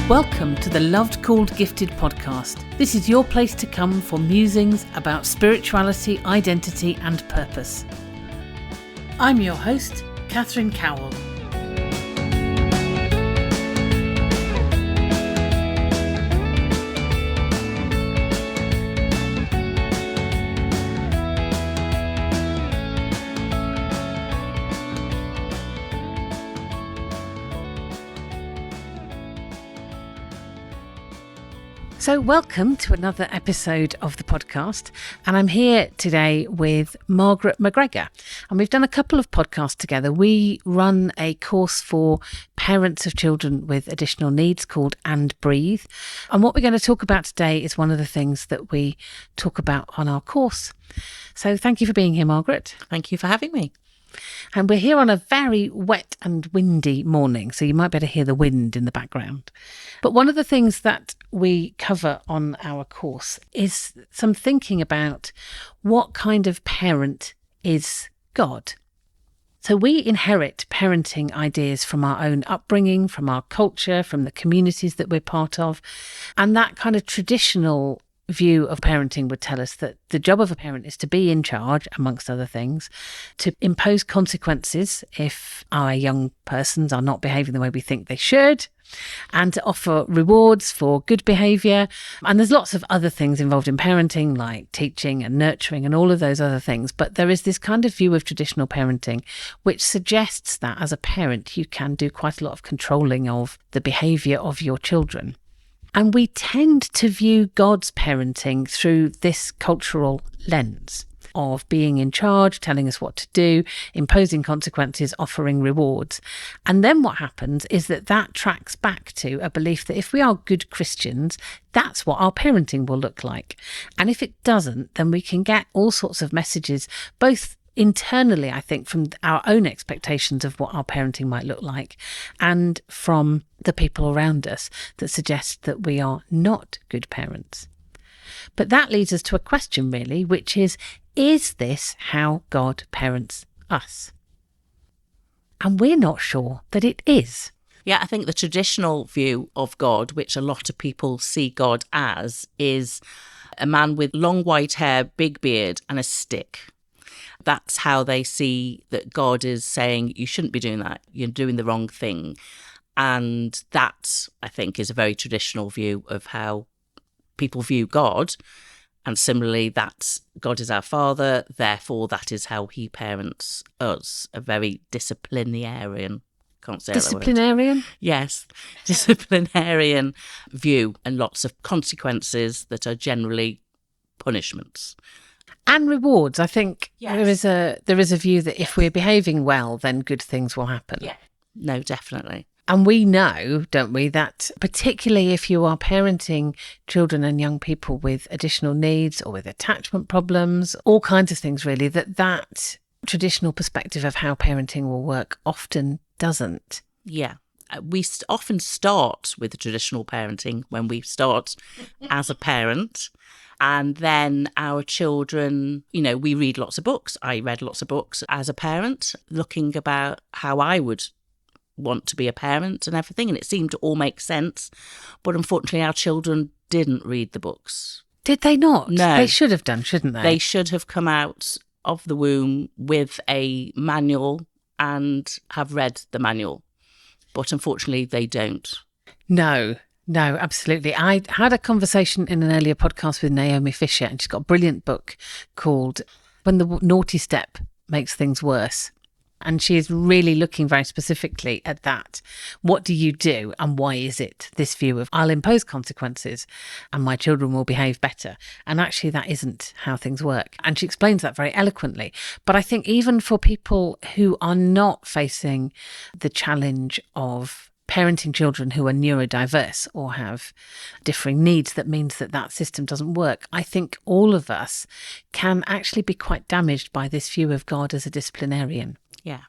Welcome to the Loved Called Gifted podcast. This is your place to come for musings about spirituality, identity and purpose. I'm your host, Catherine Cowell. So welcome to another episode of the podcast, and I'm here today with Margaret McGregor, and we've done a couple of podcasts together. We run a course for parents of children with additional needs called And Breathe, and what we're going to talk about today is one of the things that we talk about on our course. So thank you for being here, Margaret. Thank you for having me. And we're here on a very wet and windy morning, so you might be able to hear the wind in the background. But one of the things that we cover on our course is some thinking about what kind of parent is God. So we inherit parenting ideas from our own upbringing, from our culture, from the communities that we're part of. And that kind of traditional view of parenting would tell us that the job of a parent is to be in charge, amongst other things, to impose consequences if our young persons are not behaving the way we think they should, and to offer rewards for good behaviour. And there's lots of other things involved in parenting, like teaching and nurturing and all of those other things. But there is this kind of view of traditional parenting which suggests that as a parent you can do quite a lot of controlling of the behaviour of your children. And we tend to view God's parenting through this cultural lens of being in charge, telling us what to do, imposing consequences, offering rewards. And then what happens is that tracks back to a belief that if we are good Christians, that's what our parenting will look like. And if it doesn't, then we can get all sorts of messages, both internally, I think, from our own expectations of what our parenting might look like, and from the people around us that suggest that we are not good parents. But that leads us to a question, really, which is this how God parents us? And we're not sure that it is. Yeah, I think the traditional view of God, which a lot of people see God as, is a man with long white hair, big beard and a stick. That's how they see that God is saying, you shouldn't be doing that. You're doing the wrong thing. And that, I think, is a very traditional view of how people view God. And similarly, that God is our Father, therefore that is how he parents us. A very disciplinarian, can't say disciplinarian? That word. Yes, disciplinarian view, and lots of consequences that are generally punishments. And rewards. I think Yes. there is a view that if we're behaving well, then good things will happen. Yeah, no, definitely. And we know, don't we, that particularly if you are parenting children and young people with additional needs or with attachment problems, all kinds of things really, that traditional perspective of how parenting will work often doesn't. Yeah. We often start with traditional parenting when we start as a parent. And then our children, we read lots of books. I read lots of books as a parent, looking about how I would want to be a parent and everything. And it seemed to all make sense. But unfortunately, our children didn't read the books. Did they not? No. They should have done, shouldn't they? They should have come out of the womb with a manual and have read the manual. But unfortunately, they don't. No, absolutely. I had a conversation in an earlier podcast with Naomi Fisher, and she's got a brilliant book called When the Naughty Step Makes Things Worse. And she is really looking very specifically at that. What do you do, and why is it this view of I'll impose consequences and my children will behave better? And actually that isn't how things work. And she explains that very eloquently. But I think even for people who are not facing the challenge of parenting children who are neurodiverse or have differing needs, that means that system doesn't work. I think all of us can actually be quite damaged by this view of God as a disciplinarian. Yeah.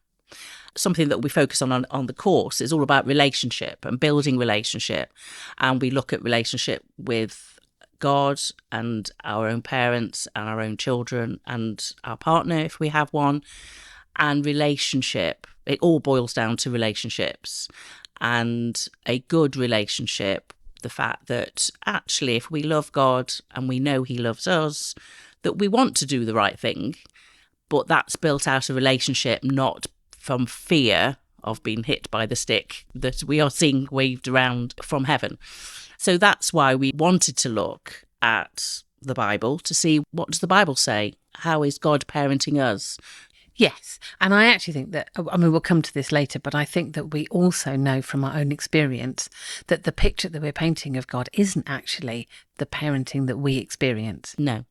Something that we focus on the course is all about relationship and building relationship. And we look at relationship with God and our own parents and our own children and our partner, if we have one. And relationship, it all boils down to relationships. and a good relationship. The fact that actually, if we love God and we know he loves us, that we want to do the right thing, but that's built out a relationship, not from fear of being hit by the stick that we are seeing waved around from heaven. So that's why we wanted to look at the Bible to see, what does the Bible say? How is God parenting us? Yes. And I actually think that, I mean, we'll come to this later, but I think that we also know from our own experience that the picture that we're painting of God isn't actually the parenting that we experience. No.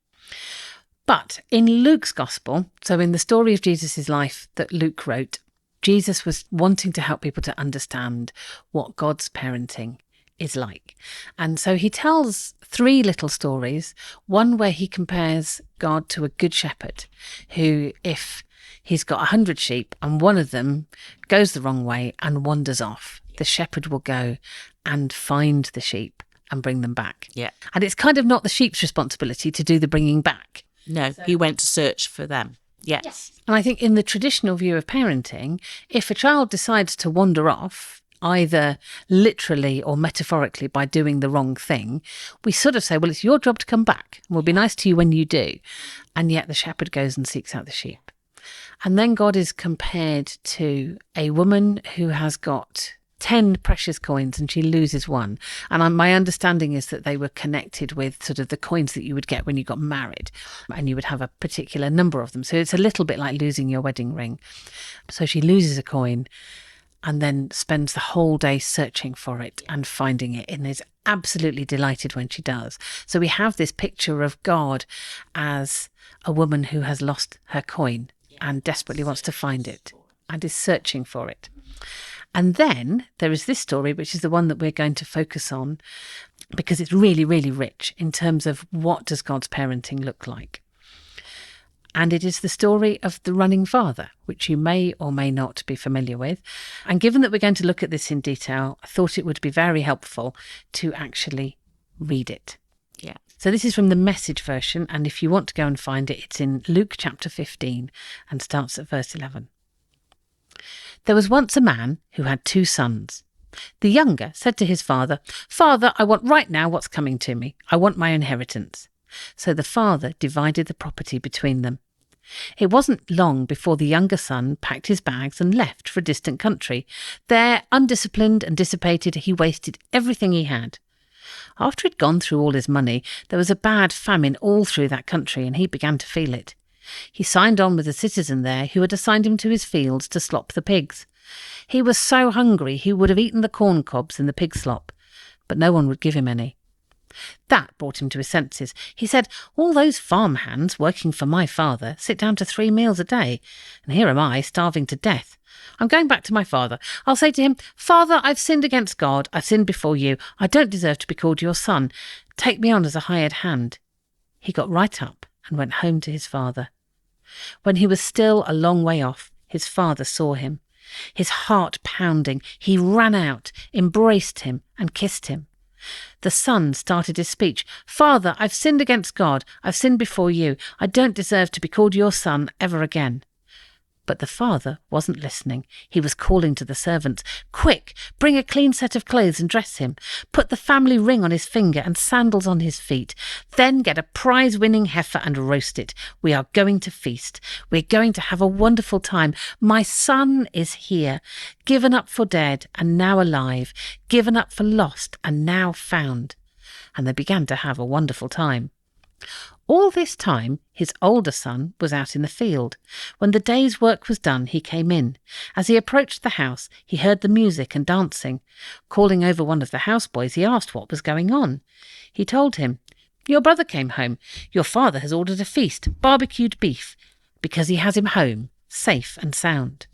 But in Luke's gospel, so in the story of Jesus' life that Luke wrote, Jesus was wanting to help people to understand what God's parenting is like. And so he tells 3 little stories, one where he compares God to a good shepherd who, if he's got 100 sheep and one of them goes the wrong way and wanders off, the shepherd will go and find the sheep and bring them back. Yeah. And it's kind of not the sheep's responsibility to do the bringing back. No, he went to search for them. Yes. And I think in the traditional view of parenting, if a child decides to wander off, either literally or metaphorically by doing the wrong thing, we sort of say, well, it's your job to come back and we'll be nice to you when you do. And yet the shepherd goes and seeks out the sheep. And then God is compared to a woman who has got 10 precious coins and she loses one. And my understanding is that they were connected with sort of the coins that you would get when you got married, and you would have a particular number of them. So it's a little bit like losing your wedding ring. So she loses a coin and then spends the whole day searching for it and finding it, and is absolutely delighted when she does. So we have this picture of God as a woman who has lost her coin and desperately wants to find it and is searching for it. And then there is this story, which is the one that we're going to focus on because it's really, really rich in terms of what does God's parenting look like. And it is the story of the running father, which you may or may not be familiar with. And given that we're going to look at this in detail, I thought it would be very helpful to actually read it. Yeah. So this is from the Message version, and if you want to go and find it, it's in Luke chapter 15 and starts at verse 11. There was once a man who had 2 sons. The younger said to his father, "Father, I want right now what's coming to me. I want my inheritance." So the father divided the property between them. It wasn't long before the younger son packed his bags and left for a distant country. There, undisciplined and dissipated, he wasted everything he had. After he'd gone through all his money, there was a bad famine all through that country, and he began to feel it. He signed on with a citizen there who had assigned him to his fields to slop the pigs. He was so hungry he would have eaten the corn cobs in the pig slop, but no one would give him any. That brought him to his senses. He said, "All those farm hands working for my father sit down to 3 meals a day, and here am I starving to death. I'm going back to my father. I'll say to him, 'Father, I've sinned against God. I've sinned before you. I don't deserve to be called your son. Take me on as a hired hand.'" He got right up and went home to his father. When he was still a long way off, his father saw him. His heart pounding, he ran out, embraced him, and kissed him. The son started his speech. "Father, I've sinned against God. I've sinned before you. I don't deserve to be called your son ever again." But the father wasn't listening. He was calling to the servants, "Quick, bring a clean set of clothes and dress him. Put the family ring on his finger and sandals on his feet. Then get a prize-winning heifer and roast it. We are going to feast. We're going to have a wonderful time. My son is here, given up for dead and now alive, given up for lost and now found." And they began to have a wonderful time. All this time, his older son was out in the field. When the day's work was done, he came in. As he approached the house, he heard the music and dancing. Calling over one of the houseboys, he asked what was going on. He told him, "Your brother came home. Your father has ordered a feast, barbecued beef, because he has him home, safe and sound."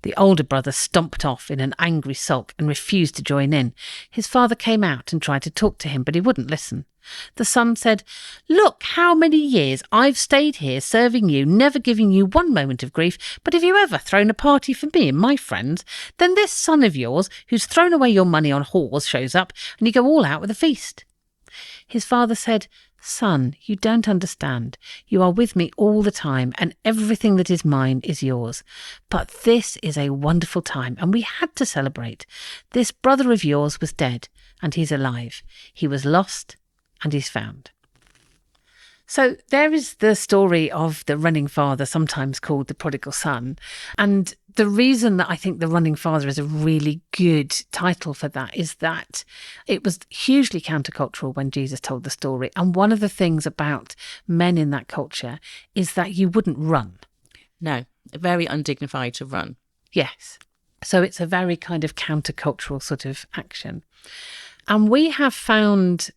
The older brother stomped off in an angry sulk and refused to join in. His father came out and tried to talk to him, but he wouldn't listen. The son said, "Look how many years I've stayed here serving you, never giving you one moment of grief, but have you ever thrown a party for me and my friends? Then this son of yours, who's thrown away your money on whores, shows up, and you go all out with a feast." His father said, "Son, you don't understand. You are with me all the time, and everything that is mine is yours. But this is a wonderful time, and we had to celebrate. This brother of yours was dead, and he's alive. He was lost, and he's found." So there is the story of the running father, sometimes called the prodigal son. And the reason that I think the running father is a really good title for that is that it was hugely countercultural when Jesus told the story. And one of the things about men in that culture is that you wouldn't run. No, very undignified to run. Yes. So it's a very kind of countercultural sort of action. And we have found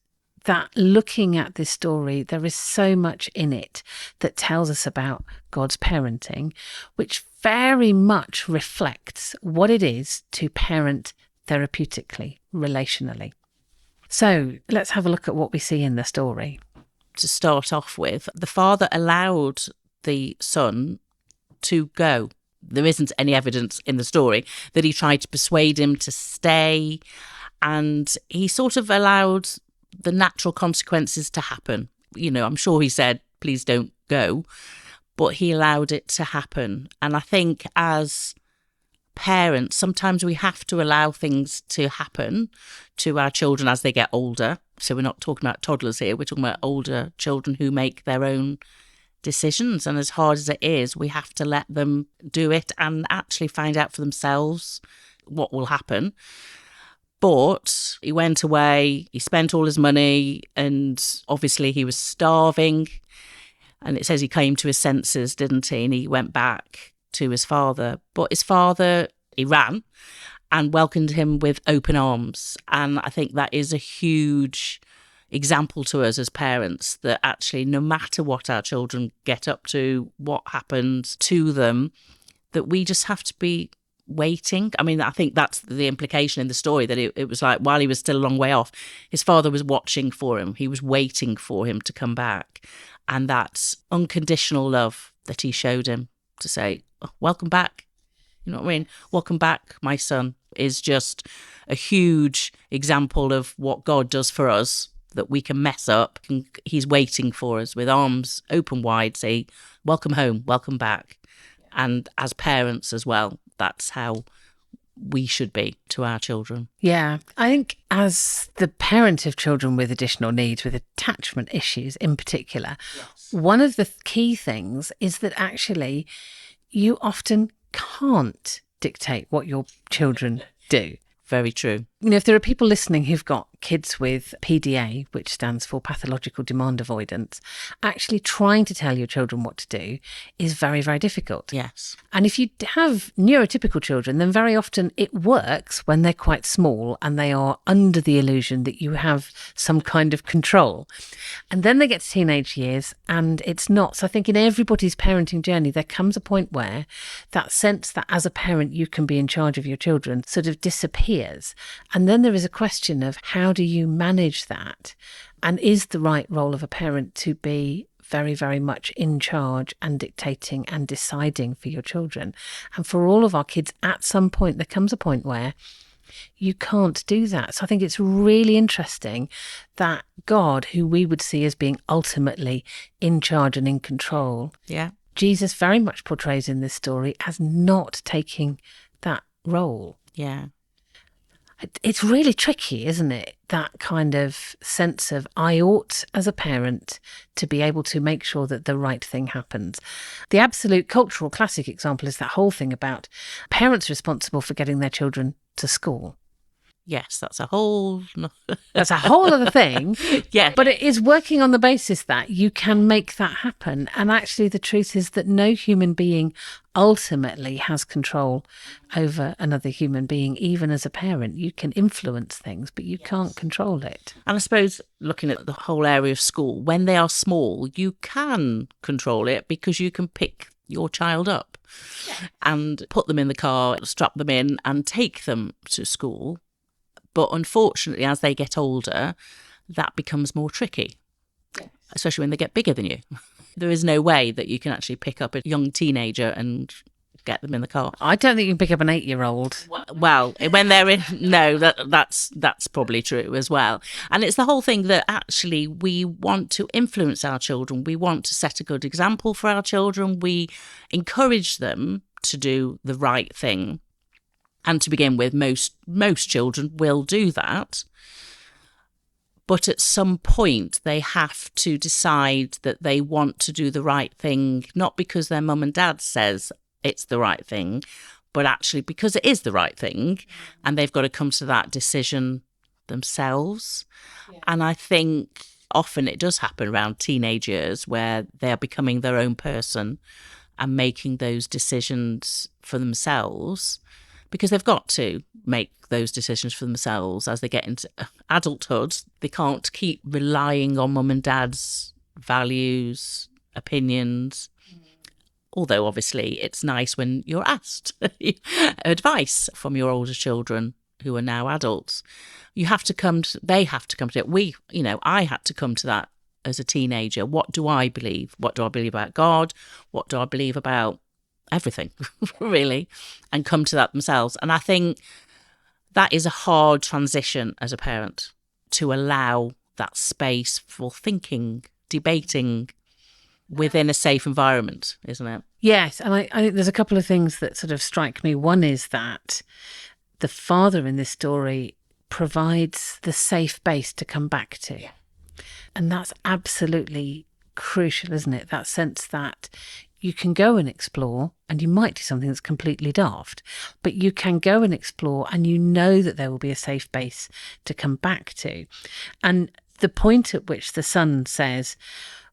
that looking at this story, there is so much in it that tells us about God's parenting, which very much reflects what it is to parent therapeutically, relationally. So let's have a look at what we see in the story. To start off with, the father allowed the son to go. There isn't any evidence in the story that he tried to persuade him to stay, and he sort of allowed the natural consequences to happen. You know, I'm sure he said, "Please don't go," but he allowed it to happen. And I think as parents, sometimes we have to allow things to happen to our children as they get older. So we're not talking about toddlers here, we're talking about older children who make their own decisions. And as hard as it is, we have to let them do it and actually find out for themselves what will happen. But he went away, he spent all his money, and obviously he was starving. And it says he came to his senses, didn't he? And he went back to his father. But his father, he ran and welcomed him with open arms. And I think that is a huge example to us as parents, that actually no matter what our children get up to, what happens to them, that we just have to be waiting. I mean, I think that's the implication in the story, that it was like while he was still a long way off, his father was watching for him. He was waiting for him to come back. And that's unconditional love that he showed him, to say, "Oh, welcome back." You know what I mean? "Welcome back, my son," is just a huge example of what God does for us, that we can mess up. And he's waiting for us with arms open wide, say, "Welcome home, welcome back." And as parents as well, that's how we should be to our children. Yeah, I think as the parent of children with additional needs, with attachment issues in particular, one of the key things is that actually you often can't dictate what your children do. Very true. You know, if there are people listening who've got kids with PDA, which stands for pathological demand avoidance, actually trying to tell your children what to do is very, very difficult. Yes. And if you have neurotypical children, then very often it works when they're quite small and they are under the illusion that you have some kind of control. And then they get to teenage years and it's not. So I think in everybody's parenting journey, there comes a point where that sense that as a parent you can be in charge of your children sort of disappears. And then there is a question of how do you manage that? And is the right role of a parent to be very, very much in charge and dictating and deciding for your children? And for all of our kids, at some point, there comes a point where you can't do that. So I think it's really interesting that God, who we would see as being ultimately in charge and in control, Jesus very much portrays in this story as not taking that role. Yeah. It's really tricky, isn't it? That kind of sense of I ought as a parent to be able to make sure that the right thing happens. The absolute cultural classic example is that whole thing about parents responsible for getting their children to school. Yes, that's a whole other thing. Yeah. But it is working on the basis that you can make that happen. And actually the truth is that no human being ultimately has control over another human being. Even as a parent, you can influence things, but you can't control it. And I suppose looking at the whole area of school, when they are small, you can control it because you can pick your child up and put them in the car, strap them in and take them to school. But unfortunately, as they get older, that becomes more tricky, especially when they get bigger than you. There is no way that you can actually pick up a young teenager and get them in the car. I don't think you can pick up an 8-year-old. Well, when they're in, no, that's probably true as well. And it's the whole thing that actually we want to influence our children. We want to set a good example for our children. We encourage them to do the right thing. And to begin with, most children will do that. But at some point, they have to decide that they want to do the right thing, not because their mum and dad says it's the right thing, but actually because it is the right thing. And they've got to come to that decision themselves. Yeah. And I think often it does happen around teenage years where they are becoming their own person and making those decisions for themselves, because they've got to make those decisions for themselves as they get into adulthood. They can't keep relying on mum and dad's values, opinions. Although obviously it's nice when you're asked advice from your older children who are now adults. They have to come to it. I had to come to that as a teenager. What do I believe? What do I believe about God? What do I believe about everything, really? And come to that themselves. And I think that is a hard transition as a parent, to allow that space for thinking, debating within a safe environment, isn't it? Yes. And I think there's a couple of things that sort of strike me. One is that the father in this story provides the safe base to come back to. Yeah. And that's absolutely crucial, isn't it? That sense that you can go and explore, and you might do something that's completely daft, but you can go and explore, and you know that there will be a safe base to come back to. And the point at which the son says,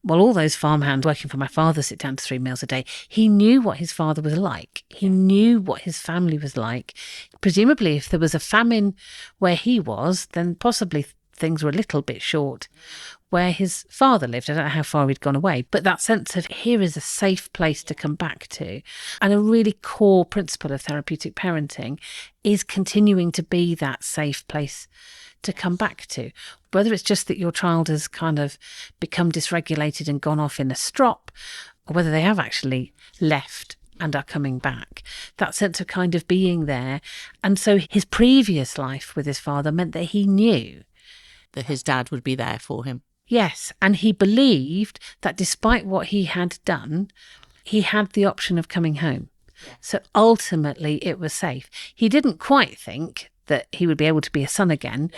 well, all those farmhands working for my father sit down to 3 meals a day. He knew what his father was like. He knew what his family was like. Presumably, if there was a famine where he was, then possibly things were a little bit short where his father lived. I don't know how far he'd gone away, but that sense of here is a safe place to come back to. And a really core principle of therapeutic parenting is continuing to be that safe place to come back to. Whether it's just that your child has kind of become dysregulated and gone off in a strop, or whether they have actually left and are coming back, that sense of kind of being there. And so his previous life with his father meant that he knew that his dad would be there for him. Yes, and he believed that despite what he had done, he had the option of coming home. Yeah. So ultimately it was safe. He didn't quite think that he would be able to be a son again,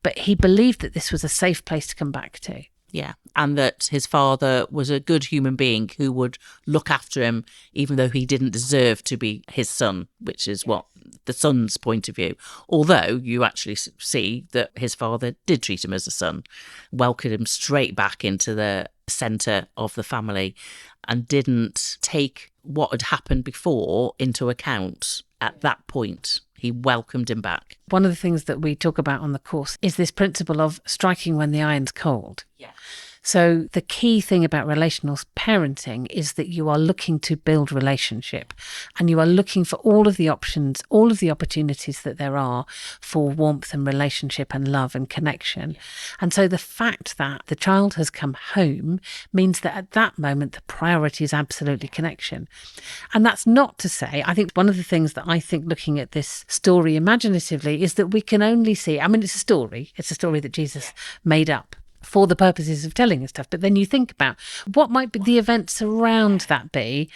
but he believed that this was a safe place to come back to. Yeah, and that his father was a good human being who would look after him, even though he didn't deserve to be his son, which is what the son's point of view. Although you actually see that his father did treat him as a son, welcomed him straight back into the centre of the family, and didn't take what had happened before into account at that point. He welcomed him back. One of the things that we talk about on the course is this principle of striking when the iron's cold. Yeah. So the key thing about relational parenting is that you are looking to build relationship, and you are looking for all of the options, all of the opportunities that there are for warmth and relationship and love and connection. And so the fact that the child has come home means that at that moment, the priority is absolutely connection. And that's not to say, I think one of the things that I think looking at this story imaginatively is that we can only see, I mean, it's a story that Jesus made up for the purposes of telling us stuff. But then you think about what might be the events around that be,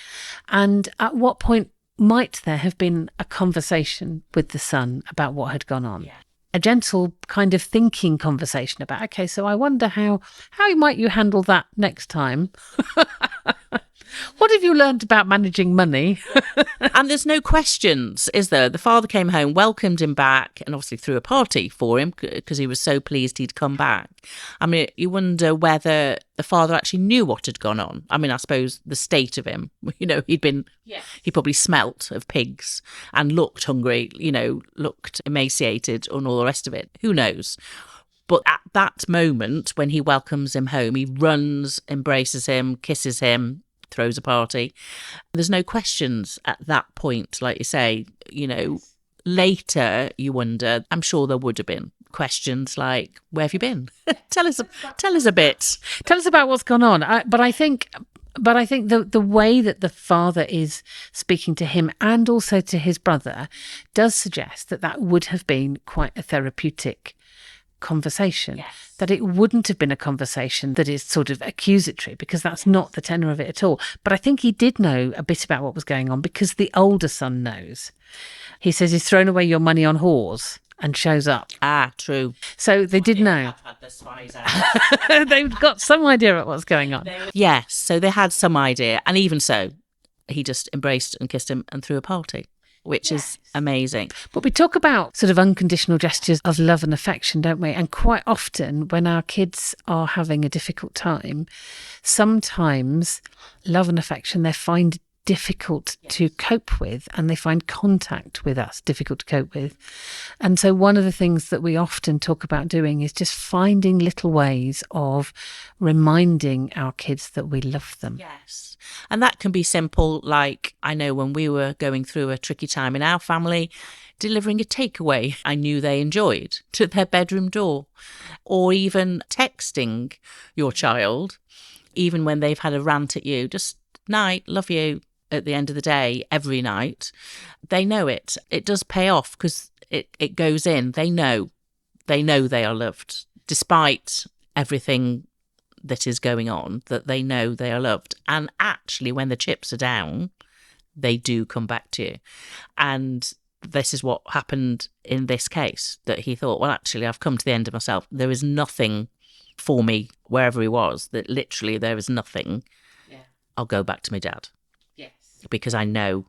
and at what point might there have been a conversation with the son about what had gone on. Yeah. A gentle kind of thinking conversation about, okay, so I wonder how might you handle that next time? What have you learned about managing money? And there's no questions, is there? The father came home, welcomed him back, and obviously threw a party for him because he was so pleased he'd come back. I mean, you wonder whether the father actually knew what had gone on. I mean, I suppose the state of him, he probably smelt of pigs and looked hungry, looked emaciated and all the rest of it. Who knows? But at that moment, when he welcomes him home, he runs, embraces him, kisses him, throws a party. There's no questions at that point, like you say. Later you wonder, I'm sure there would have been questions like, where have you been? Tell us a bit. Tell us about what's gone on. But I think But I think the way that the father is speaking to him and also to his brother does suggest that that would have been quite a therapeutic conversation. Yes. That it wouldn't have been a conversation that is sort of accusatory, because that's not the tenor of it at all. But I think he did know a bit about what was going on, because the older son knows. He says he's thrown away your money on whores and shows up. Ah, true. So they did know. Have had the spies out. They've got some idea of what's going on. Yes, so they had some idea. And even so, he just embraced and kissed him and threw a party, which is amazing. But we talk about sort of unconditional gestures of love and affection, don't we? And quite often when our kids are having a difficult time, sometimes love and affection they find difficult to cope with, and they find contact with us difficult to cope with. And so one of the things that we often talk about doing is just finding little ways of reminding our kids that we love them. Yes. And that can be simple, like I know when we were going through a tricky time in our family, delivering a takeaway I knew they enjoyed to their bedroom door, or even texting your child, even when they've had a rant at you, just night, love you, at the end of the day, every night. They know it. It does pay off because it goes in. They know they are loved, despite everything that is going on, that they know they are loved. And actually, when the chips are down, they do come back to you. And this is what happened in this case, that he thought, well, actually, I've come to the end of myself. There is nothing for me wherever he was, that literally there is nothing. Yeah. I'll go back to my dad. Yes. Because I know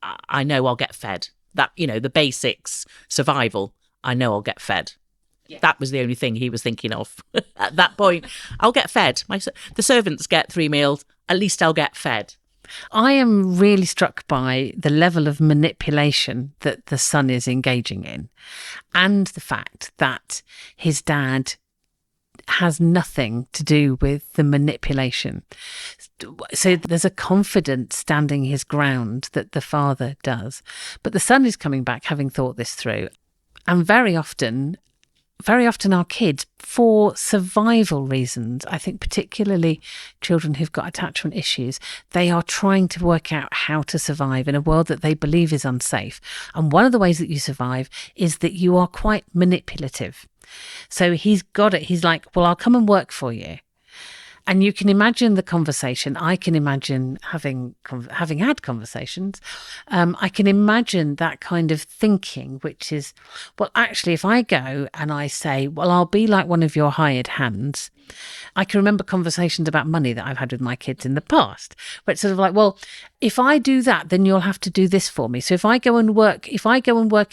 I'll get fed. That, the basics, survival, I know I'll get fed. Yeah. That was the only thing he was thinking of at that point. I'll get fed. The servants get 3 meals. At least I'll get fed. I am really struck by the level of manipulation that the son is engaging in, and the fact that his dad has nothing to do with the manipulation. So there's a confidence standing his ground that the father does. But the son is coming back having thought this through. And very often our kids, for survival reasons, I think particularly children who've got attachment issues, they are trying to work out how to survive in a world that they believe is unsafe. And one of the ways that you survive is that you are quite manipulative. So he's got it. He's like, well, I'll come and work for you. And you can imagine the conversation. I can imagine having had conversations. I can imagine that kind of thinking, which is, well, actually, if I go and I say, well, I'll be like one of your hired hands. I can remember conversations about money that I've had with my kids in the past, where it's sort of like, well, if I do that, then you'll have to do this for me. So if I go and work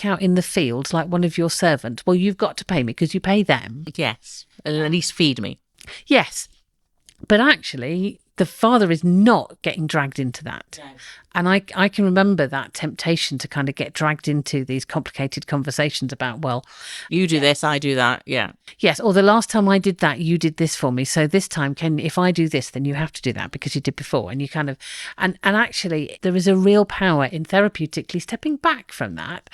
out in the fields like one of your servants, well, you've got to pay me because you pay them. Yes. And at least feed me. Yes. But actually, the father is not getting dragged into that. No. And I can remember that temptation to kind of get dragged into these complicated conversations about, well, you do this, I do that. Yeah. Yes. Or the last time I did that, you did this for me. So this time, if I do this, then you have to do that because you did before. And you kind of, and actually there is a real power in therapeutically stepping back from that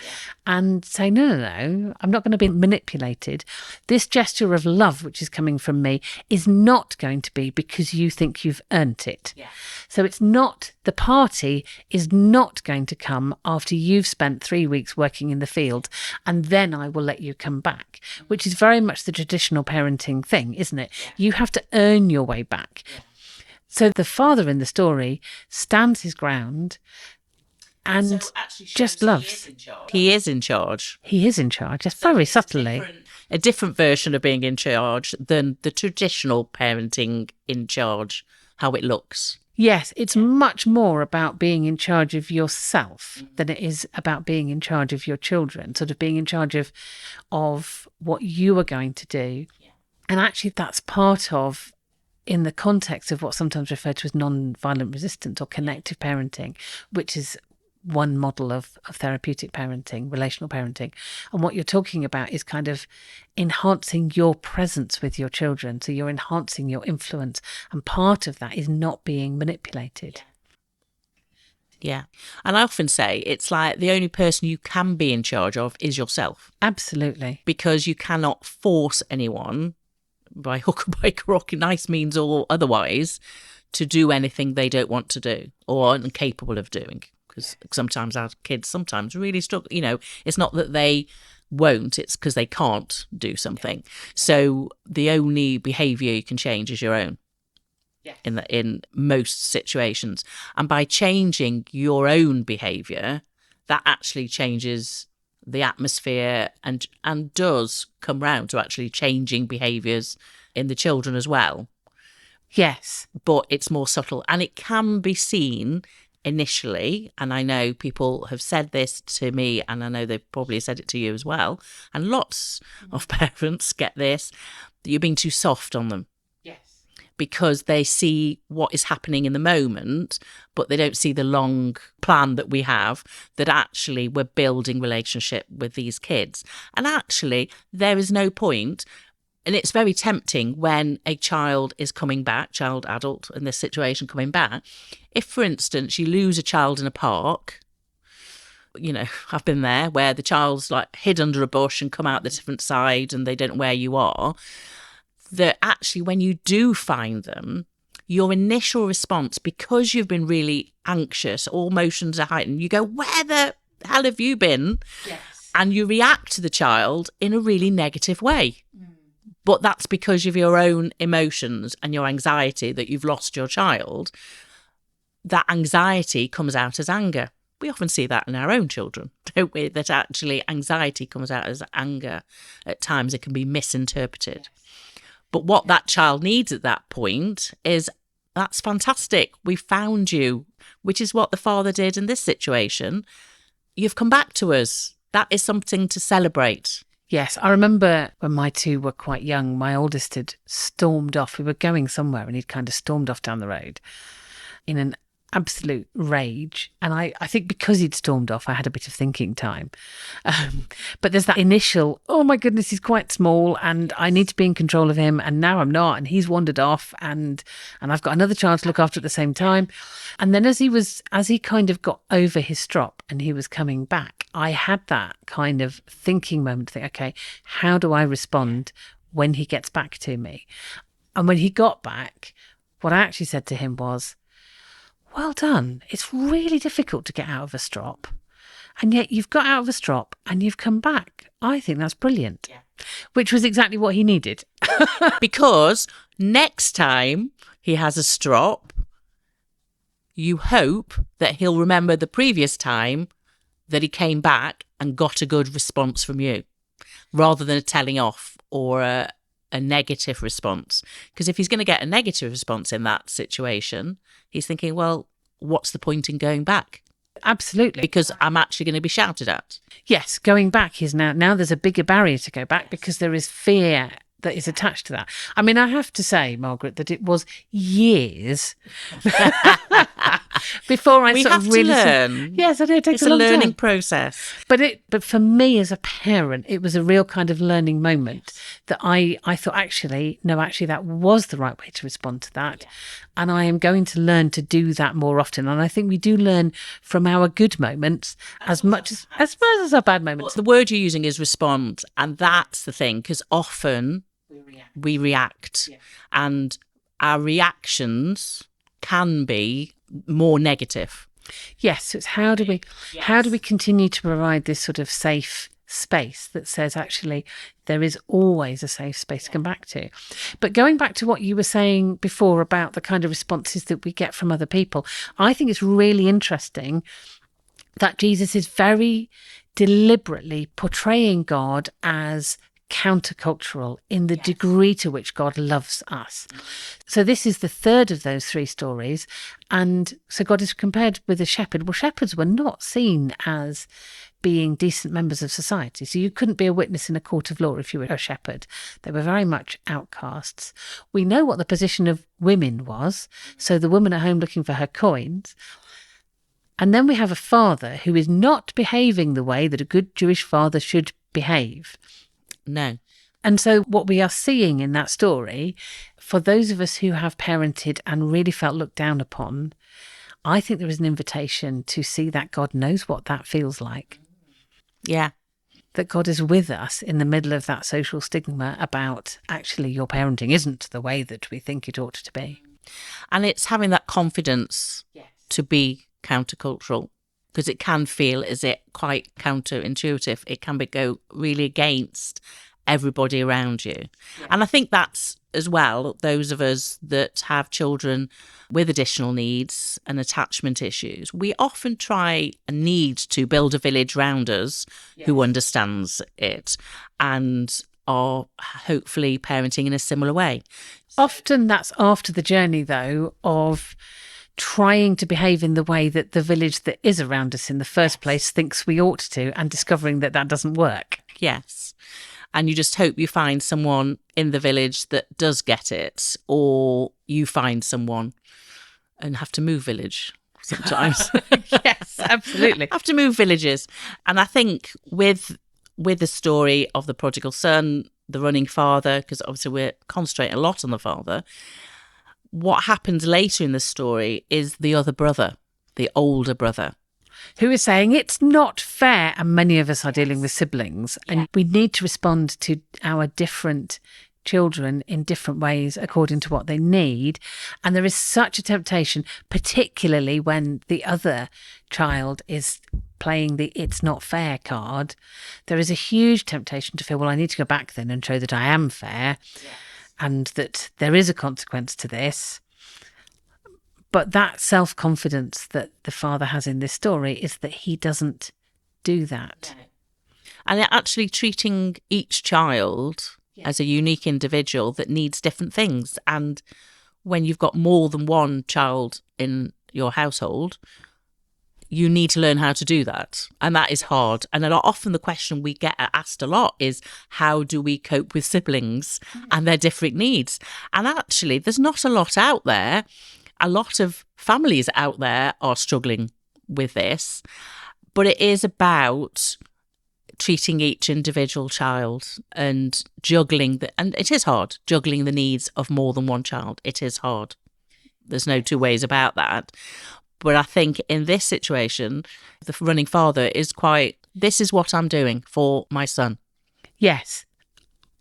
and saying, no, I'm not going to be manipulated. This gesture of love, which is coming from me, is not going to be because you think you've earned it. Yeah. So it's not, the party is not going to come after you've spent 3 weeks working in the field and then I will let you come back, which is very much the traditional parenting thing, isn't it? Yeah. You have to earn your way back. Yeah. So the father in the story stands his ground and just loves. He is in charge. He is in charge, just very subtly. A different version of being in charge than the traditional parenting in charge, how it looks. Yes, it's much more about being in charge of yourself than it is about being in charge of your children, sort of being in charge of what you are going to do. Yeah. And actually that's part of, in the context of what's sometimes referred to as non-violent resistance or connective parenting, which is one model of therapeutic parenting, relational parenting. And what you're talking about is kind of enhancing your presence with your children. So you're enhancing your influence. And part of that is not being manipulated. Yeah. And I often say it's like the only person you can be in charge of is yourself. Absolutely. Because you cannot force anyone by hook or by crook, nice means or otherwise, to do anything they don't want to do or are incapable of doing. Because sometimes our kids really struggle. It's not that they won't, it's because they can't do something. So the only behaviour you can change is your own. In most situations. And by changing your own behaviour, that actually changes the atmosphere and does come round to actually changing behaviours in the children as well. Yes. But it's more subtle, and it can be seen initially, and I know people have said this to me, and I know they've probably said it to you as well, and lots of parents get this, that you're being too soft on them. Because they see what is happening in the moment, but they don't see the long plan that we have, that actually we're building relationship with these kids. And actually, there is no point, and it's very tempting when a child is coming back, child, adult, in this situation coming back. If, for instance, you lose a child in a park, I've been there, where the child's like hid under a bush and come out the different side and they don't know where you are. That actually, when you do find them, your initial response, because you've been really anxious, all emotions are heightened, you go, where the hell have you been? Yes. And you react to the child in a really negative way. But that's because of your own emotions and your anxiety that you've lost your child. That anxiety comes out as anger. We often see that in our own children, don't we? That actually anxiety comes out as anger. At times it can be misinterpreted. But what that child needs at that point is, that's fantastic, we found you, which is what the father did in this situation. You've come back to us. That is something to celebrate. Yes, I remember when my two were quite young, my oldest had stormed off. We were going somewhere and he'd kind of stormed off down the road in an absolute rage. And I think because he'd stormed off, I had a bit of thinking time. But there's that initial, oh my goodness, he's quite small and I need to be in control of him. And now I'm not. And he's wandered off and I've got another child to look after at the same time. And then as he kind of got over his strop and he was coming back, I had that kind of thinking moment to think, okay, how do I respond when he gets back to me? And when he got back, what I actually said to him was, well done. It's really difficult to get out of a strop. And yet you've got out of a strop and you've come back. I think that's brilliant. Yeah. Which was exactly what he needed. Because next time he has a strop, you hope that he'll remember the previous time that he came back and got a good response from you, rather than a telling off or a negative response. Because if he's going to get a negative response in that situation, he's thinking, well, what's the point in going back? Absolutely. Because I'm actually going to be shouted at. Yes, going back is now there's a bigger barrier to go back because there is fear that is attached to that. I mean, I have to say, Margaret, that it was years before I sort of really learn. Yes, I know, it takes it's a long learning time. process. But for me as a parent, it was a real kind of learning moment that I thought, actually, that was the right way to respond to that. Yeah. And I am going to learn to do that more often. And I think we do learn from our good moments as much as our bad moments. Well, the word you're using is respond. And that's the thing, because often we react. Yeah. And our reactions can be more negative. Yes, so it's how do we continue to provide this sort of safe space that says, actually, there is always a safe space to come back to. But going back to what you were saying before about the kind of responses that we get from other people, I think it's really interesting that Jesus is very deliberately portraying God as countercultural in the degree to which God loves us. So this is the third of those three stories. And so God is compared with a shepherd. Well, shepherds were not seen as being decent members of society. So you couldn't be a witness in a court of law if you were a shepherd. They were very much outcasts. We know what the position of women was. So the woman at home looking for her coins. And then we have a father who is not behaving the way that a good Jewish father should behave. No. And so what we are seeing in that story, for those of us who have parented and really felt looked down upon, I think there is an invitation to see that God knows what that feels like. Yeah. That God is with us in the middle of that social stigma about, actually, your parenting isn't the way that we think it ought to be. And it's having that confidence to be countercultural, because it can feel as it quite counterintuitive. It can go really against everybody around you. Yeah. And I think that's as well, those of us that have children with additional needs and attachment issues, we often try and need to build a village round us who understands it and are hopefully parenting in a similar way. Often that's after the journey, though, of trying to behave in the way that the village that is around us in the first place thinks we ought to, and discovering that that doesn't work. Yes. And you just hope you find someone in the village that does get it, or you find someone and have to move village sometimes. Yes, absolutely. Have to move villages. And I think with the story of the prodigal son, the running father, because obviously we're concentrating a lot on the father, what happens later in the story is the other brother, the older brother, who is saying it's not fair. And many of us are dealing with siblings, and we need to respond to our different children in different ways according to what they need. And there is such a temptation, particularly when the other child is playing the it's not fair card. There is a huge temptation to feel, well, I need to go back then and show that I am fair. Yes. And that there is a consequence to this. But that self-confidence that the father has in this story is that he doesn't do that. No. And actually treating each child as a unique individual that needs different things. And when you've got more than one child in your household, you need to learn how to do that. And that is hard. And often the question we get asked a lot is, how do we cope with siblings and their different needs? And actually, there's not a lot out there. A lot of families out there are struggling with this. But it is about treating each individual child and juggling, and it is hard, juggling the needs of more than one child. It is hard. There's no two ways about that. But I think in this situation, the running father is this is what I'm doing for my son. Yes.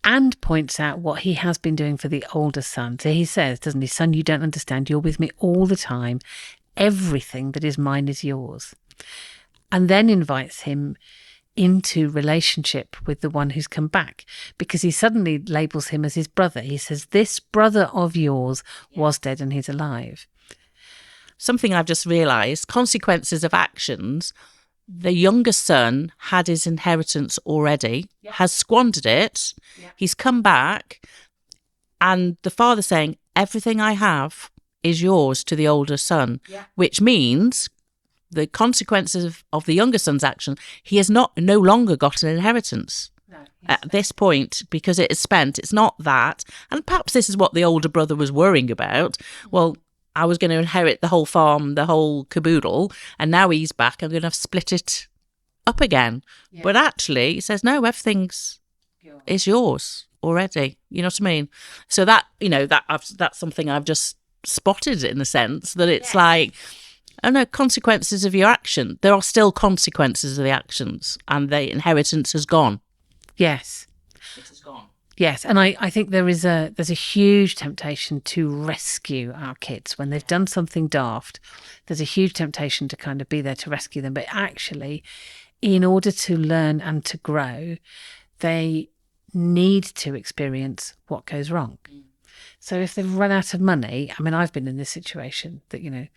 And points out what he has been doing for the older son. So he says, doesn't he, son, you don't understand. You're with me all the time. Everything that is mine is yours. And then invites him into relationship with the one who's come back, because he suddenly labels him as his brother. He says, this brother of yours was dead and he's alive. Something I've just realised, consequences of actions. The younger son had his inheritance already, has squandered it. He's come back, and the father saying, everything I have is yours to the older son, which means the consequences of the younger son's action, he has no longer got an inheritance. At this point, because it is spent. It's not that. And perhaps this is what the older brother was worrying about. Well, I was going to inherit the whole farm, the whole caboodle, and now he's back. I'm going to have split it up again. Yeah. But actually, he says, no, everything's is yours already. You know what I mean? So that, that's something I've just spotted in the sense that it's like, I don't know, consequences of your action. There are still consequences of the actions, and the inheritance has gone. Yes. It has gone. Yes, and I think there's a huge temptation to rescue our kids when they've done something daft. There's a huge temptation to kind of be there to rescue them. But actually, in order to learn and to grow, they need to experience what goes wrong. So if they've run out of money, I mean, I've been in this situation that,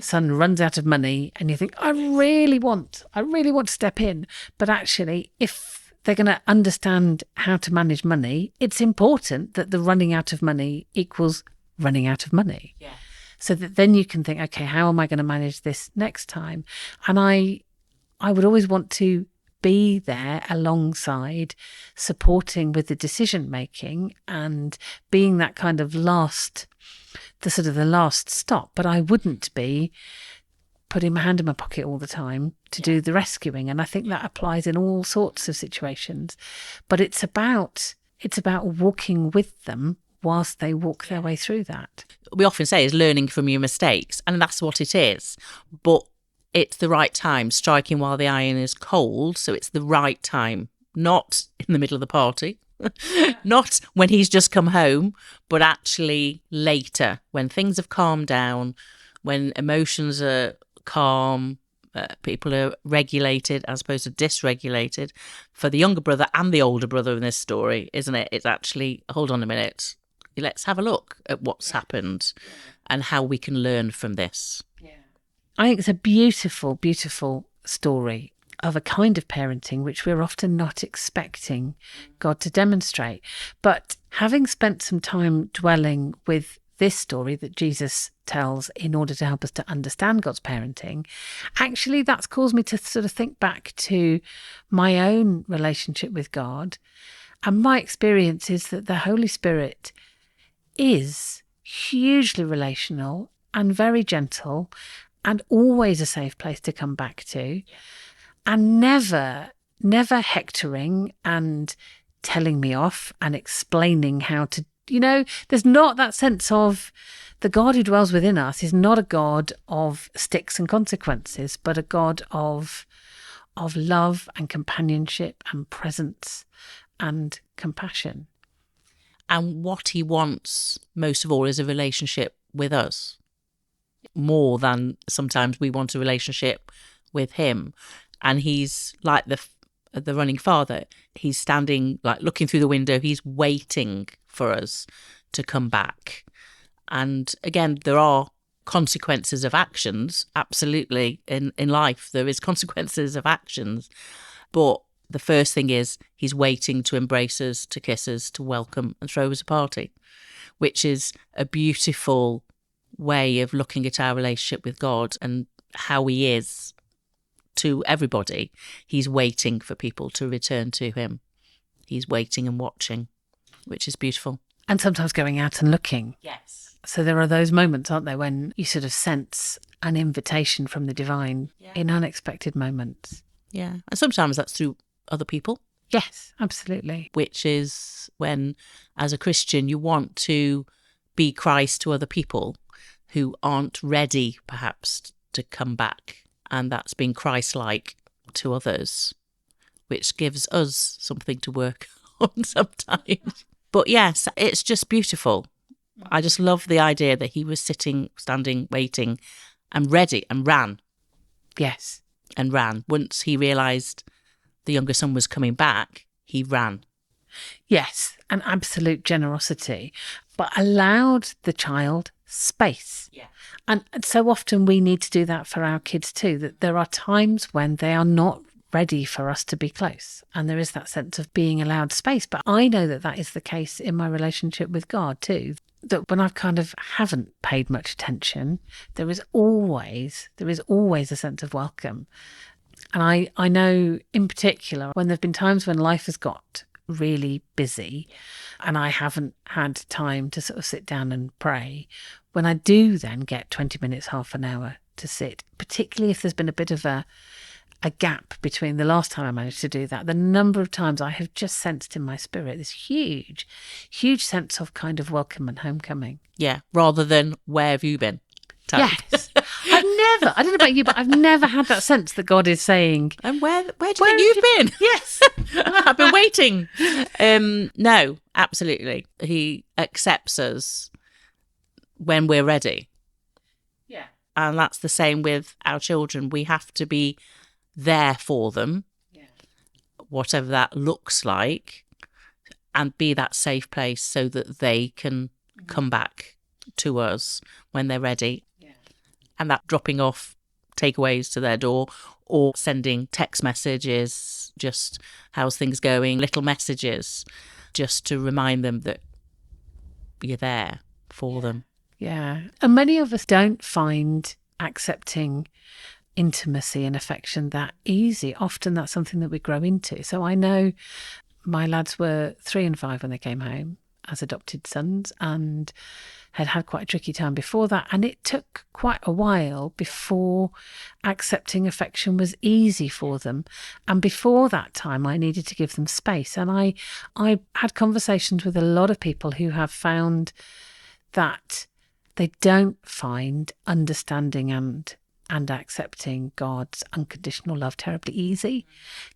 son runs out of money and you think, I really want to step in. But actually, if they're going to understand how to manage money, it's important that the running out of money equals running out of money. Yeah. So that then you can think, okay, how am I going to manage this next time? And I would always want to be there alongside, supporting with the decision making and being that kind of the last stop. But I wouldn't be putting my hand in my pocket all the time to do the rescuing. And I think that applies in all sorts of situations. But it's about walking with them whilst they walk their way through that. We often say is learning from your mistakes, and that's what it is. But it's the right time, striking while the iron is cold. So it's the right time, not in the middle of the party, Not when he's just come home, but actually later, when things have calmed down, when emotions are calm, people are regulated as opposed to dysregulated. For the younger brother and the older brother in this story, isn't it? It's actually, hold on a minute, let's have a look at what's happened and how we can learn from this. I think it's a beautiful, beautiful story of a kind of parenting which we're often not expecting God to demonstrate. But having spent some time dwelling with this story that Jesus tells in order to help us to understand God's parenting, actually that's caused me to sort of think back to my own relationship with God. And my experience is that the Holy Spirit is hugely relational and very gentle and always a safe place to come back to, and never hectoring and telling me off and explaining how to, there's not that sense of the God who dwells within us is not a God of sticks and consequences, but a God of love and companionship and presence and compassion. And what he wants most of all is a relationship with us, more than sometimes we want a relationship with him. And he's like the running father. He's standing, like looking through the window. He's waiting for us to come back. And again, there are consequences of actions. Absolutely. In life, there is consequences of actions. But the first thing is he's waiting to embrace us, to kiss us, to welcome and throw us a party, which is a beautiful way of looking at our relationship with God and how he is to everybody. He's waiting for people to return to him. He's waiting and watching, which is beautiful. And sometimes going out and looking. Yes. So there are those moments, aren't there, when you sort of sense an invitation from the divine in unexpected moments. Yeah. And sometimes that's through other people. Yes, absolutely. Which is when, as a Christian, you want to be Christ to other people who aren't ready, perhaps, to come back. And that's being Christ-like to others, which gives us something to work on sometimes. But yes, it's just beautiful. I just love the idea that he was sitting, standing, waiting, and ready, and ran. Yes. And ran. Once he realised the younger son was coming back, he ran. Yes, an absolute generosity, but allowed the child space. Yeah. And so often we need to do that for our kids too, that there are times when they are not ready for us to be close. And there is that sense of being allowed space. But I know that that is the case in my relationship with God too, that when I've kind of haven't paid much attention, there is always a sense of welcome. And I know in particular when there've been times when life has got really busy and I haven't had time to sort of sit down and pray, when I do then get 20 minutes, half an hour to sit, particularly if there's been a bit of a gap between the last time I managed to do that, the number of times I have just sensed in my spirit this huge sense of kind of welcome and homecoming. Yeah, rather than where have you been? Type. Yes. I don't know about you, but I've never had that sense that God is saying, and where do you think you've been? Yes. I've been waiting. No, absolutely. He accepts us when we're ready. Yeah. And that's the same with our children. We have to be there for them, whatever that looks like, and be that safe place so that they can come back to us when they're ready. And that dropping off takeaways to their door or sending text messages, just how's things going, little messages, just to remind them that you're there for them. Yeah. And many of us don't find accepting intimacy and affection that easy. Often that's something that we grow into. So I know my lads were 3 and 5 when they came home as adopted sons and had quite a tricky time before that. And it took quite a while before accepting affection was easy for them. And before that time, I needed to give them space. And I had conversations with a lot of people who have found that they don't find understanding and and accepting God's unconditional love terribly easy.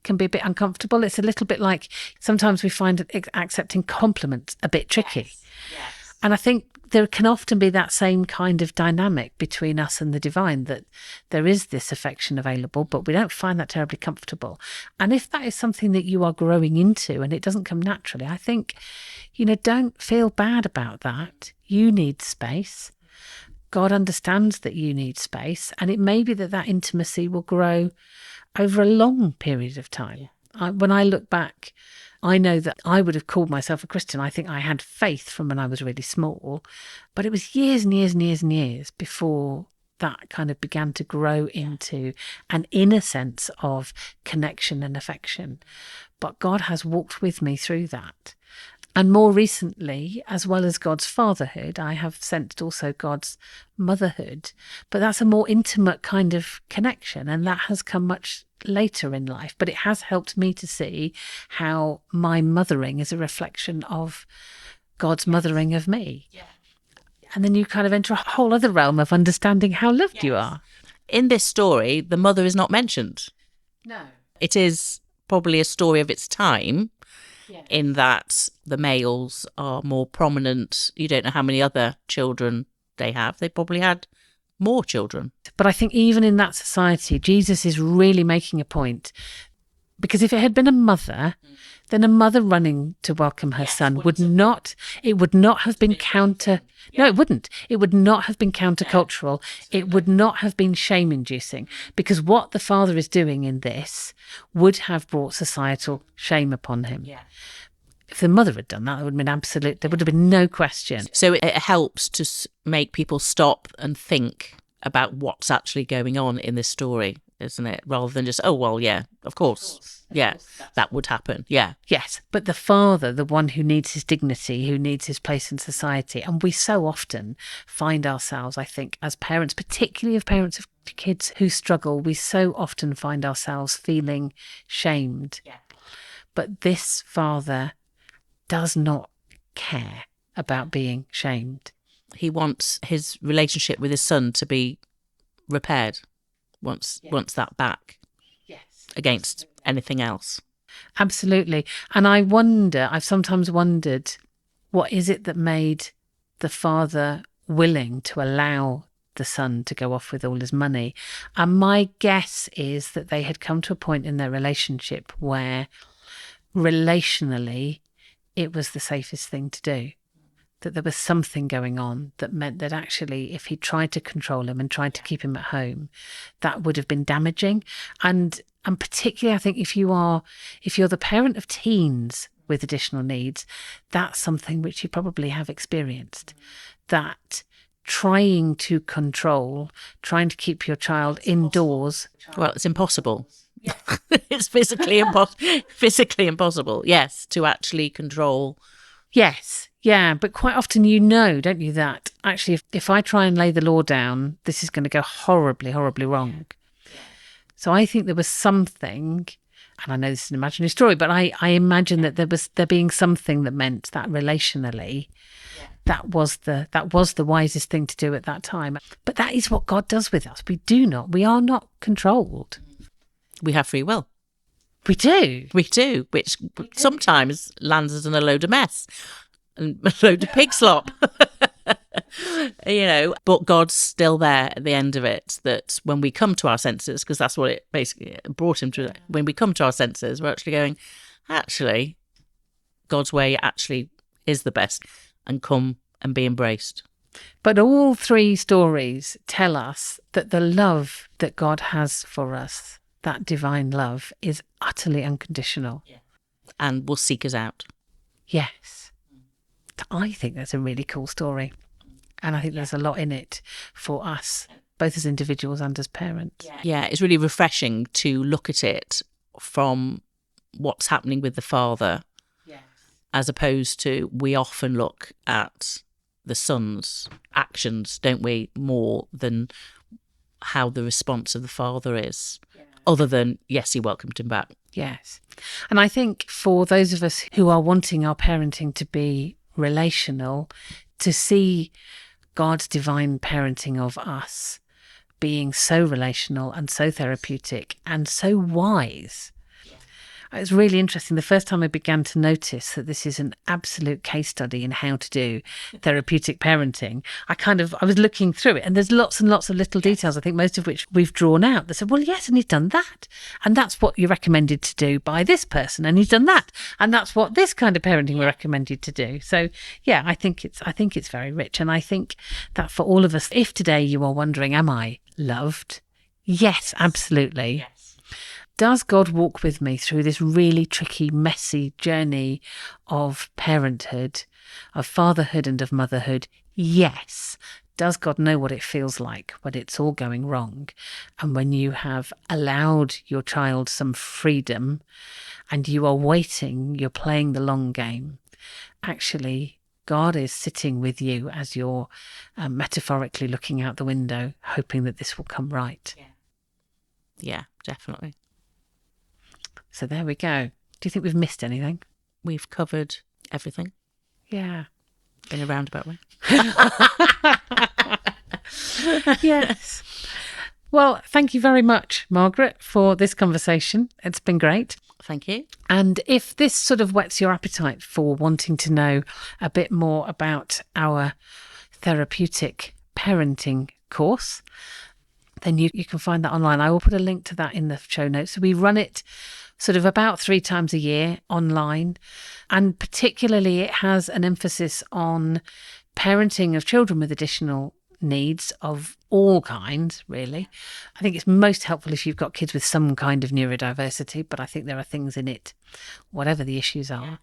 Can be a bit uncomfortable. It's a little bit like sometimes we find accepting compliments a bit tricky. Yes. And I think there can often be that same kind of dynamic between us and the divine, that there is this affection available, but we don't find that terribly comfortable. And if that is something that you are growing into and it doesn't come naturally, I think, don't feel bad about that. You need space. God understands that you need space, and it may be that intimacy will grow over a long period of time. When I look back, I know that I would have called myself a Christian. I think I had faith from when I was really small, but it was years and years and years and years before that kind of began to grow into an inner sense of connection and affection. But God has walked with me through that. And more recently, as well as God's fatherhood, I have sensed also God's motherhood. But that's a more intimate kind of connection, and that has come much later in life. But it has helped me to see how my mothering is a reflection of God's mothering of me. Yeah. And then you kind of enter a whole other realm of understanding how loved you are. In this story, the mother is not mentioned. No. It is probably a story of its time. Yeah. In that the males are more prominent. You don't know how many other children they have. They probably had more children. But I think even in that society, Jesus is really making a point. Because if it had been a mother, then a mother running to welcome her son would not have been No, it wouldn't. It would not have been countercultural. It would not have been shame-inducing, because what the father is doing in this would have brought societal shame upon him. Yeah. If the mother had done that, it would have been absolute. There would have been no question. So it helps to make people stop and think about what's actually going on in this story, isn't it? Rather than just, oh, well, yeah, of course. Yeah, that would happen. Yeah. Yes, but the father, the one who needs his dignity, who needs his place in society. And we so often find ourselves, I think, as parents, particularly of parents of kids who struggle, we so often find ourselves feeling shamed. Yeah. But this father does not care about being shamed. He wants his relationship with his son to be repaired. Wants that back. Yes. Against anything else. Absolutely. And I've sometimes wondered, what is it that made the father willing to allow the son to go off with all his money? And my guess is that they had come to a point in their relationship where relationally it was the safest thing to do. That there was something going on that meant that actually if he tried to control him and tried to keep him at home, that would have been damaging. And particularly I think if you're the parent of teens with additional needs, that's something which you probably have experienced. That trying to control, trying to keep your child indoors. Well, it's impossible. Yeah. It's physically impossible, yes, to actually control. Yes. Yeah, but quite often don't you, that actually if I try and lay the law down, this is going to go horribly, horribly wrong. Yeah. So I think there was something, and I know this is an imaginary story, but I imagine that there being something that meant that relationally, that was the wisest thing to do at that time. But that is what God does with us. We are not controlled. We have free will. We do, which sometimes lands us in a load of mess. And a load of pig slop, but God's still there at the end of it, that when we come to our senses, because that's what it basically brought him to, when we come to our senses, we're actually going, actually, God's way actually is the best, and come and be embraced. But all three stories tell us that the love that God has for us, that divine love, is utterly unconditional. Yeah. And will seek us out. Yes. I think that's a really cool story. And I think there's a lot in it for us, both as individuals and as parents. Yeah, it's really refreshing to look at it from what's happening with the father, as opposed to, we often look at the son's actions, don't we, more than how the response of the father is, other than, yes, he welcomed him back. Yes. And I think for those of us who are wanting our parenting to be relational, to see God's divine parenting of us being so relational and so therapeutic and so wise. It's really interesting. The first time I began to notice that this is an absolute case study in how to do therapeutic parenting, I was looking through it, and there's lots and lots of little details, I think most of which we've drawn out. They said, well, yes, and he's done that. And that's what you're recommended to do by this person. And he's done that. And that's what this kind of parenting we're recommended to do. So, yeah, I think it's very rich. And I think that for all of us, if today you are wondering, am I loved? Yes, absolutely. Yes. Does God walk with me through this really tricky, messy journey of parenthood, of fatherhood and of motherhood? Yes. Does God know what it feels like when it's all going wrong and when you have allowed your child some freedom and you are waiting, you're playing the long game? Actually, God is sitting with you as you're metaphorically looking out the window, hoping that this will come right. Yeah, definitely. So there we go. Do you think we've missed anything? We've covered everything Yeah. in a roundabout way. Yes. Well, thank you very much, Margaret, for this conversation. It's been great. Thank you. And if this sort of whets your appetite for wanting to know a bit more about our therapeutic parenting course, then you can find that online. I will put a link to that in the show notes. So we run it sort of about 3 times a year online. And particularly it has an emphasis on parenting of children with additional needs of all kinds, really. I think it's most helpful if you've got kids with some kind of neurodiversity, but I think there are things in it, whatever the issues are.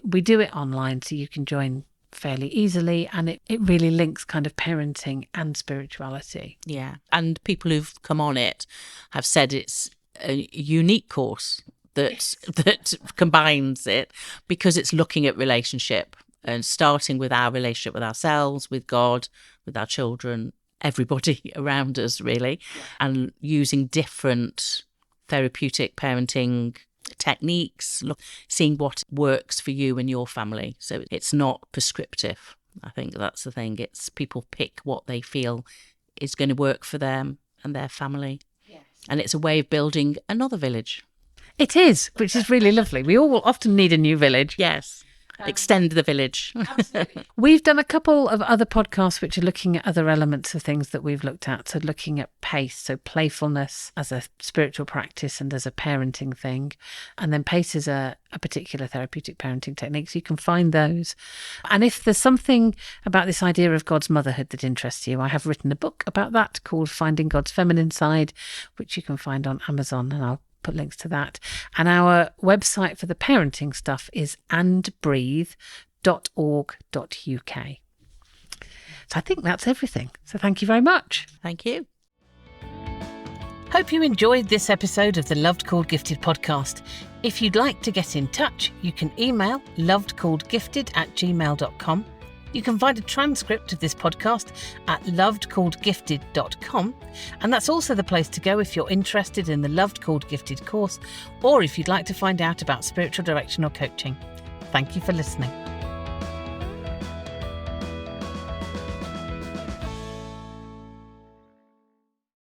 We do it online so you can join fairly easily, and it really links kind of parenting and spirituality. Yeah. And people who've come on it have said it's a unique course that combines it because it's looking at relationship and starting with our relationship with ourselves, with God, with our children, everybody around us, really, and using different therapeutic parenting techniques, seeing what works for you and your family. So it's not prescriptive. I think that's the thing. It's people pick what they feel is going to work for them and their family. Yes. And it's a way of building another village. It is, which is really lovely. We all often need a new village. Yes. Extend the village. Absolutely. We've done a couple of other podcasts which are looking at other elements of things that we've looked at. So looking at pace, so playfulness as a spiritual practice and as a parenting thing. And then pace is a particular therapeutic parenting technique. So you can find those. And if there's something about this idea of God's motherhood that interests you, I have written a book about that called Finding God's Feminine Side, which you can find on Amazon, and I'll put links to that. And our website for the parenting stuff is andbreathe.org.uk. So I think that's everything. So thank you very much. Thank you. Hope you enjoyed this episode of the Loved Called Gifted podcast. If you'd like to get in touch, you can email lovedcalledgifted@gmail.com. You can find a transcript of this podcast at lovedcalledgifted.com, and that's also the place to go if you're interested in the Loved Called Gifted course, or if you'd like to find out about spiritual direction or coaching. Thank you for listening.